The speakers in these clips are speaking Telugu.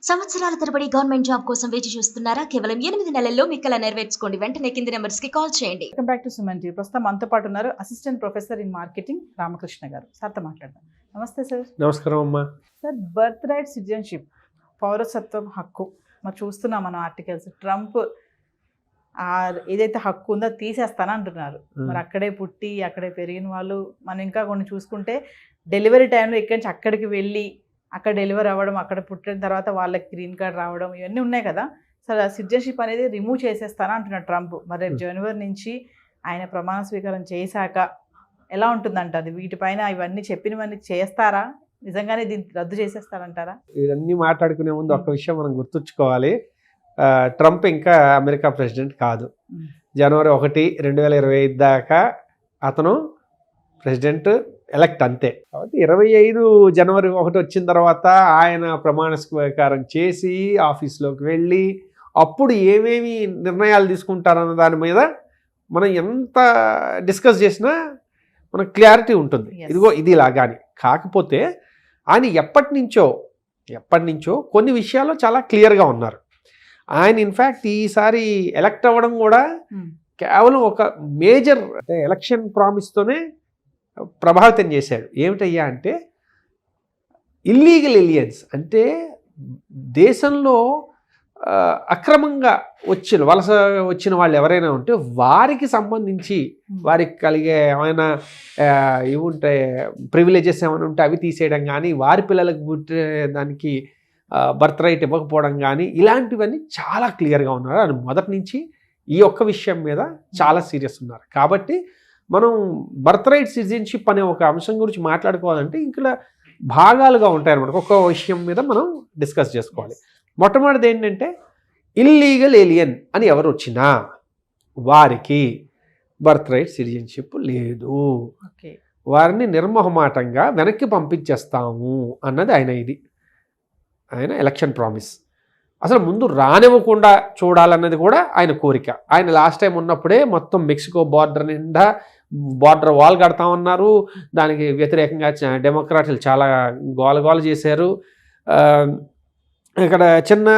సంవత్సరాల తరబడి గవర్నమెంట్ జాబ్ కోసం వేచి చూస్తున్నారా? కేవలం 8 నెలల్లో మీ కల నెరవేర్చుకోండి. వెంటనే కింది నెంబర్స్ కి కాల్ చేయండి. Welcome back to Suman TV. ప్రస్తుతం మనతో పాటు ఉన్నారు assistant professor in marketing Ramakrishna గారు. సార్తో మాట్లాడదాం. నమస్తే సార్. నమస్కారం అమ్మా. సార్, బర్త్ రైట్ సిటిజన్షిప్, పౌరసత్వం హక్కు మరి చూస్తున్నాం మనం ఆర్టికల్స్. ట్రంప్ ఏదైతే హక్కు ఉందో తీసేస్తాను అంటున్నారు. మరి అక్కడే పుట్టి అక్కడే పెరిగిన వాళ్ళు మనం ఇంకా కొన్ని చూసుకుంటే డెలివరీ టైంలో ఇక్కడి నుంచి అక్కడికి వెళ్ళి అక్కడ డెలివరీ అవ్వడం, అక్కడ పుట్టిన తర్వాత వాళ్ళకి గ్రీన్ కార్డ్ రావడం, ఇవన్నీ ఉన్నాయి కదా. సరే, సిటిజన్షిప్ అనేది రిమూవ్ చేసేస్తాను అంటున్నాడు ట్రంప్. మరి రేపు జనవరి నుంచి ఆయన ప్రమాణ స్వీకారం చేశాక ఎలా ఉంటుందంట అది? వీటిపైన ఇవన్నీ చెప్పినవన్నీ చేస్తారా? నిజంగానే దీన్ని రద్దు చేసేస్తారంటారా? ఇవన్నీ మాట్లాడుకునే ముందు ఒక విషయం మనం గుర్తుంచుకోవాలి. ట్రంప్ ఇంకా అమెరికా ప్రెసిడెంట్ కాదు. జనవరి 1, 2025 దాకా అతను ప్రెసిడెంట్ ఎలక్ట్ అంతే. కాబట్టి 25 జనవరి 1 వచ్చిన తర్వాత ఆయన ప్రమాణ స్వీకారం చేసి ఆఫీస్లోకి వెళ్ళి అప్పుడు ఏమేమి నిర్ణయాలు తీసుకుంటారన్న దాని మీద మనం ఎంత డిస్కస్ చేసినా మనకు క్లారిటీ ఉంటుంది. ఇదిగో ఇది ఇలాగాని. కాకపోతే ఆయన ఎప్పటి నుంచో కొన్ని విషయాల్లో చాలా క్లియర్గా ఉన్నారు. ఆయన ఇన్ఫ్యాక్ట్ ఈసారి ఎలక్ట్ అవ్వడం కూడా కేవలం ఒక మేజర్ అంటే ఎలక్షన్ ప్రామిస్తోనే ప్రభావితం చేశాడు. ఏమిటయ్యా అంటే ఇల్లీగల్ ఎలియన్స్, అంటే దేశంలో అక్రమంగా వలస వచ్చిన వాళ్ళు ఎవరైనా ఉంటే వారికి సంబంధించి వారికి కలిగే ఏమైనా ఇవి ఉంటే ప్రివిలేజెస్ ఏమైనా ఉంటే అవి తీసేయడం కానీ, వారి పిల్లలకు పుట్టే దానికి బర్త్ రైట్ ఇవ్వకపోవడం కానీ, ఇలాంటివన్నీ చాలా క్లియర్గా ఉన్నారు. అని మొదటి నుంచి ఈ ఒక్క విషయం మీద చాలా సీరియస్ ఉన్నారు. కాబట్టి మనం బర్త్ రైట్ సిటిజన్షిప్ అనే ఒక అంశం గురించి మాట్లాడుకోవాలంటే ఇక్కడ భాగాలుగా ఉంటాయి అన్నమాట. ఒక్కొక్క విషయం మీద మనం డిస్కస్ చేసుకోవాలి. మొట్టమొదటిది ఏంటంటే ఇల్లీగల్ ఏలియన్ అని ఎవరు వచ్చినా వారికి బర్త్ రైట్ సిటిజన్షిప్ లేదు, వారిని నిర్మోహమాటంగా వెనక్కి పంపించేస్తాము అన్నది ఆయన ఎలక్షన్ ప్రామిస్. అసలు ముందు రానివ్వకుండా చూడాలన్నది కూడా ఆయన కోరిక. ఆయన లాస్ట్ టైం ఉన్నప్పుడే మొత్తం మెక్సికో బార్డర్ వాల్ కడతామన్నారు. దానికి వ్యతిరేకంగా డెమోక్రాట్లు చాలా గోల చేశారు. ఇక్కడ చిన్న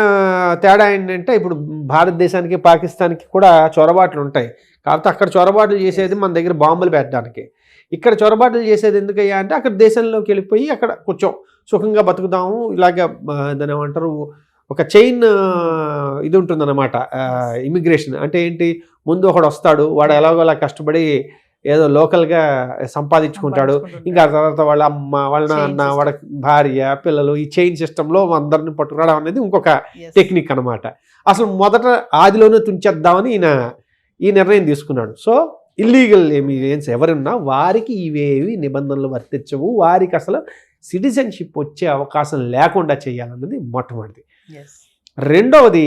తేడా ఏంటంటే ఇప్పుడు భారతదేశానికి పాకిస్తాన్కి కూడా చొరబాట్లు ఉంటాయి. కాకపోతే అక్కడ చొరబాట్లు చేసేది మన దగ్గర బాంబులు పెట్టడానికి, ఇక్కడ చొరబాట్లు చేసేది ఎందుకయ్యా అంటే అక్కడ దేశంలోకి వెళ్ళిపోయి అక్కడ కొంచెం సుఖంగా బతుకుతాము. ఇలాగ దాని ఏమంటారు, ఒక చైన్ ఇది ఉంటుందన్నమాట. ఇమిగ్రేషన్ అంటే ఏంటి, ముందు ఒకడు వస్తాడు, వాడు ఎలాగోలా కష్టపడి ఏదో లోకల్గా సంపాదించుకుంటాడు. ఇంకా తర్వాత వాళ్ళ అమ్మ, వాళ్ళ నాన్న, వాళ్ళ భార్య, పిల్లలు, ఈ చైన్ సిస్టంలో అందరిని పట్టుకురావడం అనేది ఇంకొక టెక్నిక్ అనమాట. అసలు మొదట ఆదిలోనే తుంచేద్దామని ఈ నిర్ణయం తీసుకున్నాడు. సో ఇల్లీగల్ ఎమిగ్రెంట్స్ ఎవరున్నా వారికి ఇవేవి నిబంధనలు వర్తించవు, వారికి అసలు సిటిజన్షిప్ వచ్చే అవకాశం లేకుండా చేయాలన్నది మొట్టమొదటిది. రెండవది,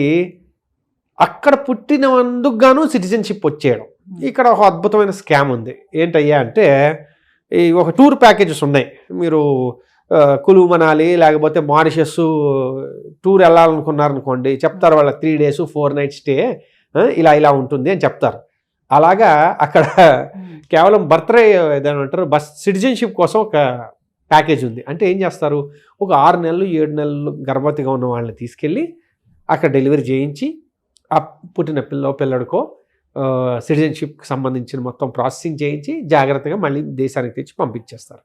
అక్కడ పుట్టినందుకు గాను సిటిజన్షిప్ వచ్చేయడం. ఇక్కడ ఒక అద్భుతమైన స్కామ్ ఉంది. ఏంటయ్యా అంటే ఈ ఒక టూర్ ప్యాకేజెస్ ఉన్నాయి. మీరు కులు మనాలి లేకపోతే మారిషస్ టూర్ వెళ్ళాలనుకున్నారనుకోండి, చెప్తారు వాళ్ళ 3 days 4 nights స్టే ఇలా ఉంటుంది అని చెప్తారు. అలాగా అక్కడ కేవలం బర్త్డే ఏదంటారు సిటిజన్షిప్ కోసం ఒక ప్యాకేజ్ ఉంది. అంటే ఏం చేస్తారు, ఒక 6 నెలలు 7 నెలలు గర్భవతిగా ఉన్న వాళ్ళని తీసుకెళ్ళి అక్కడ డెలివరీ చేయించి ఆ పుట్టిన పిల్లడికో సిటిజన్షిప్కి సంబంధించిన మొత్తం ప్రాసెసింగ్ చేయించి జాగ్రత్తగా మళ్ళీ దేశానికి తెచ్చి పంపించేస్తారు.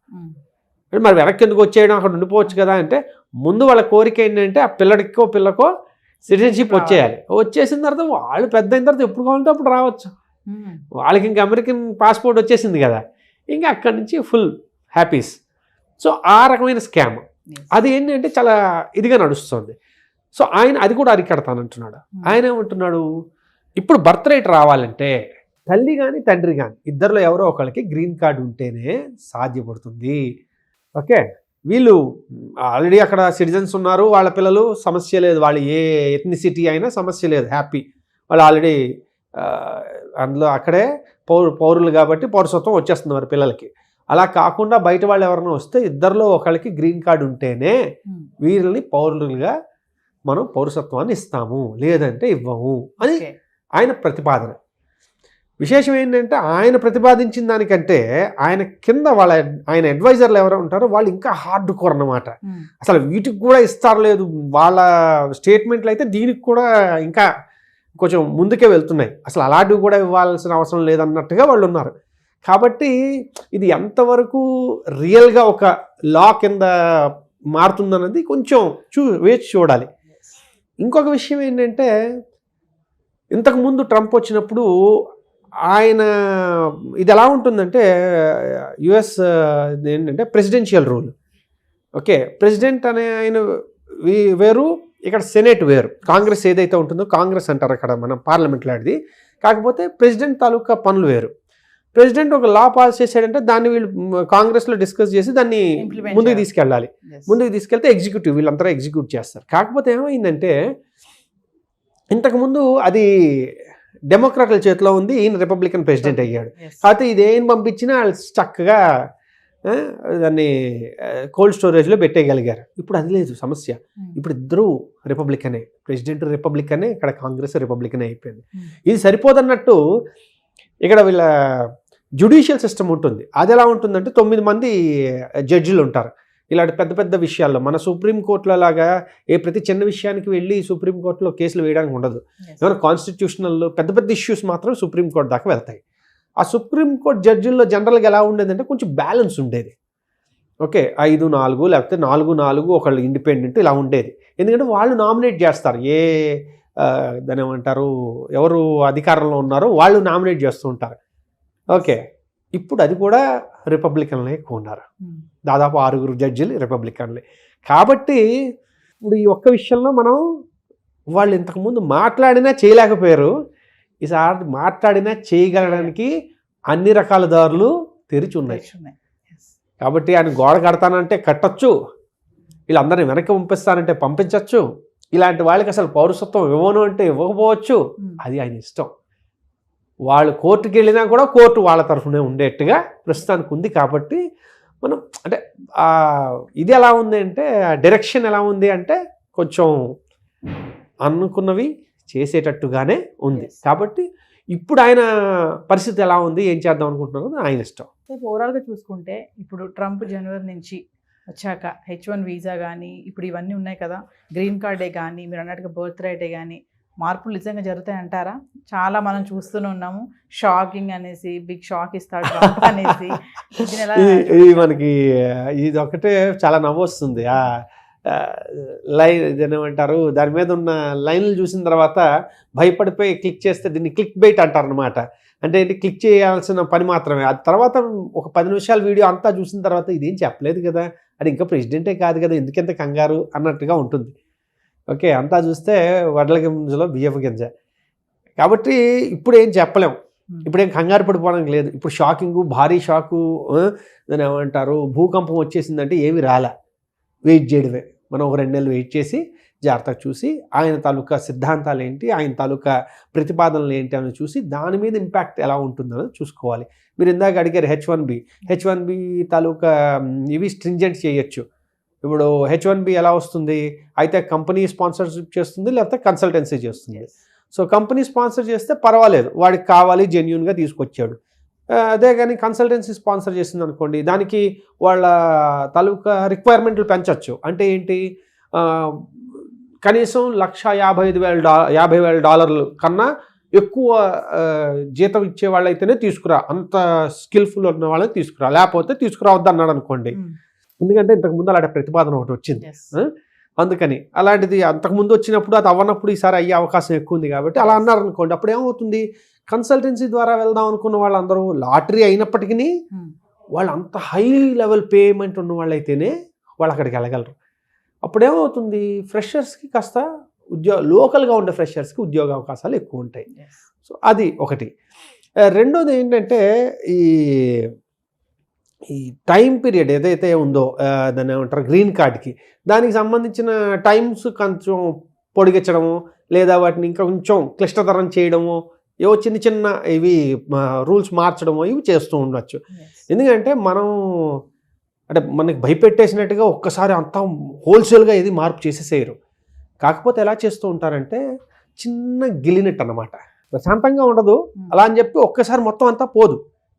మరి వెనక్కి ఎందుకు వచ్చేయడం, అక్కడ ఉండిపోవచ్చు కదా అంటే ముందు వాళ్ళ కోరిక ఏంటంటే ఆ పిల్లకో సిటిజన్షిప్ వచ్చేయాలి. వచ్చేసిన తర్వాత వాళ్ళు పెద్ద అయిన తర్వాత ఎప్పుడు కావాలంటే అప్పుడు రావచ్చు. వాళ్ళకి ఇంకా అమెరికన్ పాస్పోర్ట్ వచ్చేసింది కదా, ఇంకా అక్కడి నుంచి ఫుల్ హ్యాపీస్. సో ఆ రకమైన స్కామ్ అది ఏంటంటే చాలా ఇదిగా నడుస్తుంది. సో ఆయన అది కూడా అరికడతానంటున్నాడు. ఆయన ఏమంటున్నాడు, ఇప్పుడు బర్త్ రైట్ రావాలంటే తల్లి కానీ తండ్రి కానీ ఇద్దరిలో ఎవరో ఒకరికి గ్రీన్ కార్డు ఉంటేనే సాధ్యపడుతుంది. ఓకే, వీళ్ళు ఆల్రెడీ అక్కడ సిటిజన్స్ ఉన్నారు, వాళ్ళ పిల్లలు సమస్య లేదు, వాళ్ళు ఏ ఎథ్నిసిటీ అయినా సమస్య లేదు, హ్యాపీ. వాళ్ళు ఆల్రెడీ అందులో అక్కడే పౌరులు కాబట్టి పౌరసత్వం వచ్చేస్తుంది వారి పిల్లలకి. అలా కాకుండా బయట వాళ్ళు ఎవరైనా వస్తే ఇద్దరిలో ఒకరికి గ్రీన్ కార్డు ఉంటేనే వీళ్ళని పౌరులుగా మనం పౌరసత్వాన్ని ఇస్తాము, లేదంటే ఇవ్వము అని ఆయన ప్రతిపాదన. విశేషం ఏంటంటే ఆయన ప్రతిపాదించిన దానికంటే ఆయన కింద ఆయన అడ్వైజర్లు ఎవరో ఉంటారో వాళ్ళు ఇంకా హార్డ్ కోర్ అన్నమాట. అసలు వీటికి కూడా ఇస్తారు లేదు, వాళ్ళ స్టేట్మెంట్లు అయితే దీనికి కూడా ఇంకా కొంచెం ముందుకే వెళ్తున్నాయి, అసలు అలాంటివి కూడా ఇవ్వాల్సిన అవసరం లేదన్నట్టుగా వాళ్ళు ఉన్నారు. కాబట్టి ఇది ఎంతవరకు రియల్గా ఒక లా కింద మారుతుందన్నది కొంచెం వేచి చూడాలి. ఇంకొక విషయం ఏంటంటే ఇంతకుముందు ట్రంప్ వచ్చినప్పుడు ఆయన ఇది ఎలా ఉంటుందంటే యుఎస్ ఏంటంటే ప్రెసిడెన్షియల్ రూల్. ఓకే, ప్రెసిడెంట్ అనే ఆయన వేరు, ఇక్కడ సెనేట్ వేరు. కాంగ్రెస్ ఏదైతే ఉంటుందో కాంగ్రెస్ అంటారు అక్కడ మన పార్లమెంట్లో అది. కాకపోతే ప్రెసిడెంట్ తాలూకా పనులు వేరు. ప్రెసిడెంట్ ఒక లా పాస్ చేశాడంటే దాన్ని వీళ్ళు కాంగ్రెస్లో డిస్కస్ చేసి దాన్ని ముందుకు తీసుకెళ్ళాలి. ముందుకు తీసుకెళ్తే ఎగ్జిక్యూటివ్ వీళ్ళంతా ఎగ్జిక్యూట్ చేస్తారు. కాకపోతే ఏమైందంటే ఇంతకుముందు అది డెమోక్రాట్ల చేతిలో ఉంది, ఈయన రిపబ్లికన్ ప్రెసిడెంట్ అయ్యాడు. కాకపోతే ఇది ఏం పంపించినా వాళ్ళు చక్కగా దాన్ని కోల్డ్ స్టోరేజ్లో పెట్టేయగలిగారు. ఇప్పుడు అది లేదు సమస్య. ఇప్పుడు ఇద్దరు రిపబ్లికనే, ప్రెసిడెంట్ రిపబ్లికనే, ఇక్కడ కాంగ్రెస్ రిపబ్లికనే అయిపోయింది. ఇది సరిపోదన్నట్టు ఇక్కడ వీళ్ళ జ్యుడిషియల్ సిస్టమ్ ఉంటుంది. అది ఎలా ఉంటుందంటే 9 మంది జడ్జిలు ఉంటారు ఇలాంటి పెద్ద పెద్ద విషయాల్లో. మన సుప్రీంకోర్టులో లాగా ప్రతి చిన్న విషయానికి వెళ్ళి సుప్రీంకోర్టులో కేసులు వేయడానికి ఉండదు. ఏమైనా కాన్స్టిట్యూషనల్ పెద్ద పెద్ద ఇష్యూస్ మాత్రం సుప్రీంకోర్టు దాకా వెళ్తాయి. ఆ సుప్రీంకోర్టు జడ్జిల్లో జనరల్గా ఎలా ఉండేదంటే కొంచెం బ్యాలెన్స్ ఉండేది. ఓకే, 5-4 లేకపోతే 4-4 ఒకళ్ళు ఇండిపెండెంట్ ఇలా ఉండేది. ఎందుకంటే వాళ్ళు నామినేట్ చేస్తారు, దాని ఏమంటారు, ఎవరు అధికారంలో ఉన్నారో వాళ్ళు నామినేట్ చేస్తూ ఉంటారు. ఓకే, ఇప్పుడు అది కూడా రిపబ్లికన్లే ఎక్కువ ఉన్నారు. దాదాపు 6 జడ్జిలు రిపబ్లికన్లే. కాబట్టి ఇప్పుడు ఈ ఒక్క విషయంలో మనం వాళ్ళు ఇంతకుముందు మాట్లాడినా చేయలేకపోయారు, ఈసారి మాట్లాడినా చేయగలడానికి అన్ని రకాల దారులు తెరిచి ఉన్నాయి. కాబట్టి ఆయన గోడ కడతానంటే కట్టచ్చు, వీళ్ళందరినీ వెనక్కి పంపిస్తానంటే పంపించవచ్చు, ఇలాంటి వాళ్ళకి అసలు పౌరసత్వం ఇవ్వను అంటే ఇవ్వకపోవచ్చు, అది ఆయన ఇష్టం. వాళ్ళు కోర్టుకి వెళ్ళినా కూడా కోర్టు వాళ్ళ తరఫునే ఉండేట్టుగా ప్రస్తుతానికి ఉంది. కాబట్టి మనం అంటే ఇది ఎలా ఉంది అంటే డైరెక్షన్ ఎలా ఉంది అంటే కొంచెం అనుకున్నవి చేసేటట్టుగానే ఉంది. కాబట్టి ఇప్పుడు ఆయన పరిస్థితి ఎలా ఉంది, ఏం చేద్దాం అనుకుంటున్నారో ఆయన ఇష్టం. ఓవరాల్గా చూసుకుంటే ఇప్పుడు ట్రంప్ జనవరి నుంచి వచ్చాక H1 వీసా కానీ ఇప్పుడు ఇవన్నీ ఉన్నాయి కదా, గ్రీన్ కార్డే కానీ మీరు అన్నట్టుగా బర్త్ రైటే కానీ మార్పులు నిజంగా జరుగుతాయి అంటారా? చాలా మనం చూస్తూనే ఉన్నాము, షాకింగ్ అనేసి బిగ్ షాక్ ఇస్తాడు ట్రంప్ అనేసి. ఇది మనకి ఇది ఒకటే చాలా నవ్వొస్తుంది. లైన్ ఏమంటారు, దాని మీద ఉన్న లైన్లు చూసిన తర్వాత భయపడిపోయి క్లిక్ చేస్తే దీన్ని క్లిక్ బైట్ అంటారు అనమాట. అంటే ఏంటి, క్లిక్ చేయాల్సిన పని మాత్రమే. ఆ తర్వాత ఒక 10 నిమిషాల వీడియో అంతా చూసిన తర్వాత ఇదేం చెప్పలేదు కదా, అది ఇంకా ప్రెసిడెంటే కాదు కదా, ఎందుకెంత కంగారు అన్నట్టుగా ఉంటుంది. ఓకే, అంతా చూస్తే వడ్ల గింజలో బియ్యపు గింజ. కాబట్టి ఇప్పుడు ఏం చెప్పలేం, ఇప్పుడు ఏం కంగారు పడిపోవడానికి లేదు. ఇప్పుడు షాకింగు, భారీ షాకు, దాని ఏమంటారు, భూకంపం వచ్చేసిందంటే ఏమి రాలే, వెయిట్ చేయడమే. మనం ఒక 2 నెలలు వెయిట్ చేసి జాగ్రత్తగా చూసి ఆయన తాలూకా సిద్ధాంతాలు ఏంటి, ఆయన తాలూకా ప్రతిపాదనలు ఏంటి అని చూసి దాని మీద ఇంపాక్ట్ ఎలా ఉంటుందో చూసుకోవాలి. మీరు ఇందాక అడిగారు హెచ్1బి తాలూకా ఇవి స్ట్రింజెంట్ చేయొచ్చు. ఇప్పుడు H1B ఎలా వస్తుంది, అయితే కంపెనీ స్పాన్సర్షిప్ చేస్తుంది లేకపోతే కన్సల్టెన్సీ చేస్తుంది. సో కంపెనీ స్పాన్సర్ చేస్తే పర్వాలేదు, వాడికి కావాలి జెన్యూన్గా తీసుకొచ్చాడు. అదే కానీ కన్సల్టెన్సీ స్పాన్సర్ చేసింది అనుకోండి, దానికి వాళ్ళ తాలూకా రిక్వైర్మెంట్లు పెంచవచ్చు. అంటే ఏంటి, కనీసం $1,50,000 కన్నా ఎక్కువ జీతం ఇచ్చే వాళ్ళైతేనే తీసుకురా, అంత స్కిల్ఫుల్ ఉన్న వాళ్ళని తీసుకురా, లేకపోతే తీసుకురావద్దు అన్నాడు అనుకోండి. ఎందుకంటే ఇంతకుముందు అలాంటి ప్రతిపాదన ఒకటి వచ్చింది, అందుకని అలాంటిది అంతకుముందు వచ్చినప్పుడు అది అవ్వనప్పుడు ఈసారి అయ్యే అవకాశం ఎక్కువ ఉంది. కాబట్టి అలా అన్నారు అనుకోండి, అప్పుడు ఏమవుతుంది, కన్సల్టెన్సీ ద్వారా వెళ్దాం అనుకున్న వాళ్ళందరూ లాటరీ అయినప్పటికీ వాళ్ళు అంత హై లెవెల్ పేమెంట్ ఉన్న వాళ్ళైతేనే వాళ్ళు అక్కడికి వెళ్ళగలరు. అప్పుడేమవుతుంది, ఫ్రెషర్స్కి కాస్త లోకల్గా ఉండే ఫ్రెషర్స్కి ఉద్యోగ అవకాశాలు ఎక్కువ ఉంటాయి. సో అది ఒకటి. రెండోది ఏంటంటే ఈ టైం పీరియడ్ ఏదైతే ఉందో దాన్ని ఏమంటారు గ్రీన్ కార్డ్కి, దానికి సంబంధించిన టైమ్స్ కొంచెం పొడిగించడము లేదా వాటిని ఇంకా కొంచెం క్లిష్టతరం చేయడము, ఏవో చిన్న చిన్న ఇవి రూల్స్ మార్చడము ఇవి చేస్తూ ఉండొచ్చు. ఎందుకంటే మనకి భయపెట్టేసినట్టుగా ఒక్కసారి అంతా హోల్సేల్గా ఏది మార్పు చేసేసేయరు. కాకపోతే ఎలా చేస్తూ ఉంటారంటే చిన్న గిలినట్టు అన్నమాట. ప్రశాంతంగా ఉండదు. అలా అని చెప్పి ఒక్కసారి మొత్తం అంతా పోదు,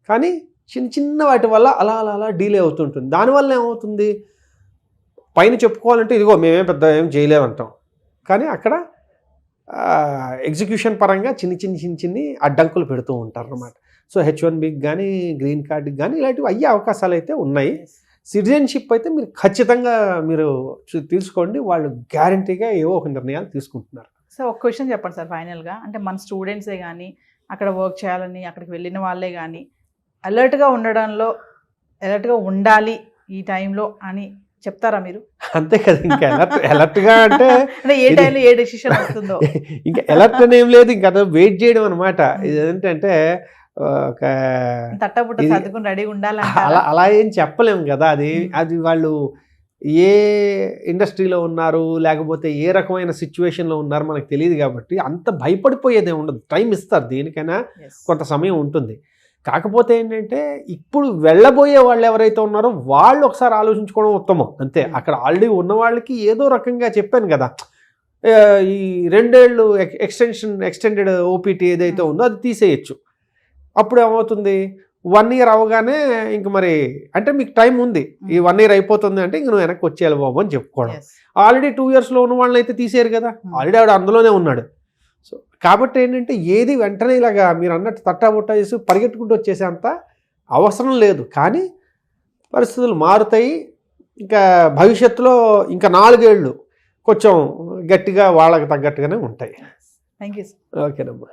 కానీ చిన్న చిన్న వాటి వల్ల అలా అలా అలా డీలే అవుతుంటుంది. దానివల్ల ఏమవుతుంది, పైన చెప్పుకోవాలంటే ఇదిగో మేమేం పెద్ద ఏం చేయలేమంటాం, కానీ అక్కడ ఎగ్జిక్యూషన్ పరంగా చిన్ని అడ్డంకులు పెడుతూ ఉంటారు అన్నమాట. సో H1Bకి కానీ గ్రీన్ కార్డ్కి కానీ ఇలాంటివి అయ్యే అవకాశాలు అయితే ఉన్నాయి. సిటిజన్షిప్ అయితే మీరు ఖచ్చితంగా మీరు తీసుకోండి, వాళ్ళు గ్యారంటీగా ఏవో ఒక నిర్ణయాలు తీసుకుంటున్నారు. సో ఒక క్వశ్చన్ చెప్పండి సార్ ఫైనల్గా, అంటే మన స్టూడెంట్సే కానీ అక్కడ వర్క్ చేయాలని అక్కడికి వెళ్ళిన వాళ్ళే కానీ అలర్ట్గా ఉండడంలో అలర్ట్గా ఉండాలి ఈ టైంలో అని చెప్తారా మీరు? అంతే కదా, ఇంకా అలర్ట్గా అంటే ఏ టైంలో ఏ డెసిషన్ వస్తుందో ఇంకా అలర్ట్ అని ఏం లేదు, ఇంకా అదే వెయిట్ చేయడం అనమాట. ఇది ఏంటంటే ఒక తట్టబుట్ట సర్దుకుని రెడీ ఉండాలంటే అలా ఏం చెప్పలేము కదా. అది వాళ్ళు ఏ ఇండస్ట్రీలో ఉన్నారు, లేకపోతే ఏ రకమైన సిచ్యువేషన్లో ఉన్నారు మనకు తెలియదు కాబట్టి అంత భయపడిపోయేదే ఉండదు. టైం ఇస్తారు, దేనికైనా కొంత సమయం ఉంటుంది. కాకపోతే ఏంటంటే ఇప్పుడు వెళ్ళబోయే వాళ్ళు ఎవరైతే ఉన్నారో వాళ్ళు ఒకసారి ఆలోచించుకోవడం ఉత్తమం అంతే. అక్కడ ఆల్రెడీ ఉన్న వాళ్ళకి ఏదో రకంగా చెప్పాను కదా, ఈ 2 ఏళ్ళు ఎక్స్టెండెడ్ ఓపీటీ ఏదైతే ఉందో అది తీసేయచ్చు. అప్పుడు ఏమవుతుంది, 1 ఇయర్ అవగానే ఇంక మరి అంటే మీకు టైం ఉంది, ఈ 1 ఇయర్ అయిపోతుంది అంటే ఇంక నువ్వు వెనక్కి వచ్చేయాలి బాబు అని చెప్పుకోవడం. ఆల్రెడీ 2 ఇయర్స్లో ఉన్న వాళ్ళని అయితే తీసేయరు కదా, ఆల్రెడీ ఆవిడ అందులోనే ఉన్నాడు. సో కాబట్టి ఏంటంటే ఏది వెంటనే ఇలాగా మీరు అన్నట్టు తట్టాబుట్టా చేసి పరిగెట్టుకుంటూ వచ్చేసేంత అవసరం లేదు. కానీ పరిస్థితులు మారుతాయి. ఇంకా భవిష్యత్తులో ఇంకా 4 ఏళ్ళు కొంచెం గట్టిగా వాళ్ళకి తగ్గట్టుగానే ఉంటాయి. Thank you. ఓకేనమ్మా.